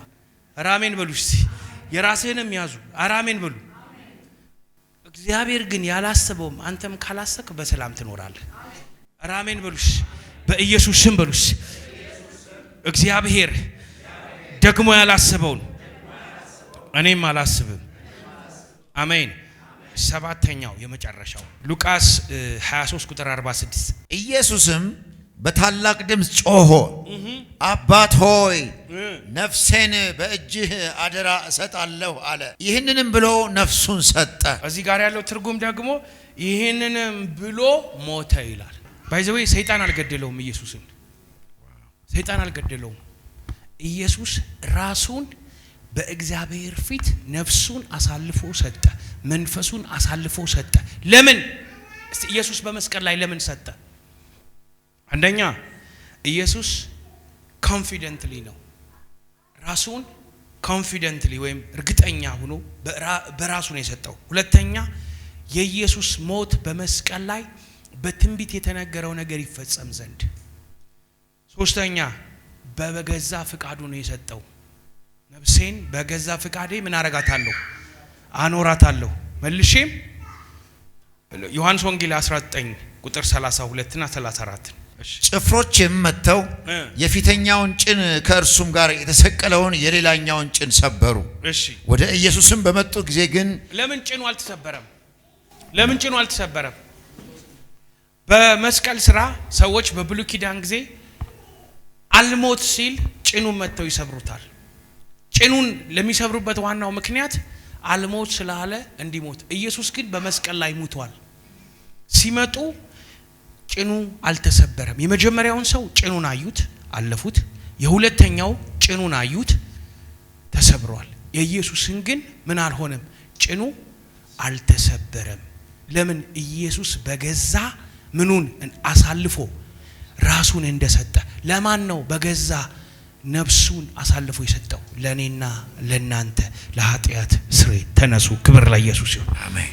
አራሜን በሉስ የራስህንም ያዙ አራሜን በሉ እግዚአብሔር ግን ያላሰበውም አንተም ካላሰብክ በሰላም ትኖራለህ አራሜን በሉስ በኢየሱስ ስም በሉስ እግዚአብሔር ደግሞ ያላሰበውን እኔም አላስብም አሜን ሰባተኛው የመጨረሻው ሉቃስ 23:46 ኢየሱስም በታላቅ ድምጽ ጮሆ አባት ሆይ ነፍሴን በእጅህ አደራ እሰጣለሁ አለ ይህንንም ብሎ ነፍሱን ሰጠ እዚህ ጋር ያለው ትርጉም ደግሞ ይህንንም ብሎ ሞተ ይላል ባይዘው ሰይጣን አልገደለውም ኢየሱስን ሰይጣን አልገደለውም ኢየሱስ ራሱን በእግዚአብሔር ፊት ነፍሱን አሳልፎ ሰጠ መንፈሱን አሳልፎ ሰጠ ለምን ኢየሱስ በመስቀል ላይ ለምን ሰጠ አንደኛ ኢየሱስ ኮንፊደንትሊ ነው ራሱን ኮንፊደንትሊ ወይም እርግጠኛ ሆኖ በራሱ ነው የሰጠው ሁለተኛ የኢየሱስ ሞት በመስቀል ላይ በትንቢት የተነገረው ነገር ይፈጸም ዘንድ ሶስተኛ በገዛ ፍቃዱ ነው የሰጠው ነፍሴን በገዛ ፍቃዴ ምን አረጋታለሁ አኖራታለሁ መልሼም ዮሐንስ ወንጌል 19:32 እና 34 ጭፍሮችም መተው የፊተኛውን ጭን ከእርሱም ጋር የተሰቀለውን የሌላኛውን ጭን ሰበሩ ወደ ኢየሱስም በመጡ ጊዜ ግን ለምን ጭኑ አልተሰበረም በመስቀል ስራ ሰዎች በብሉይ ኪዳን ጊዜ አልሞት ሲል ጭኑን መተው ይሰብሩታል ጭኑን ለሚሰብሩበት ዋናው ምክንያት አልሞት ስላለ እንዲሞት ኢየሱስ ግን በመስቀል ላይ ሞቷል ሲመጡ ጭኑ አልተሰበረም የመጀመሪያውን ሰው ጭኑን አዩት አለፉት የሁለተኛው ጭኑን አዩት ተሰብሯል የኢየሱስን ግን ምን አልሆነም ጭኑ አልተሰበረም ለምን ኢየሱስ በገዛ ምኑን አሳልፎ ራሱን እንደሰጠ ለማን ነው በገዛ ነፍሱን አሳልፎ የሰጠው ለኔና ለናንተ ለኃጢአት ስርየት ተነሱ ክብር ለኢየሱስ ይሁን አሜን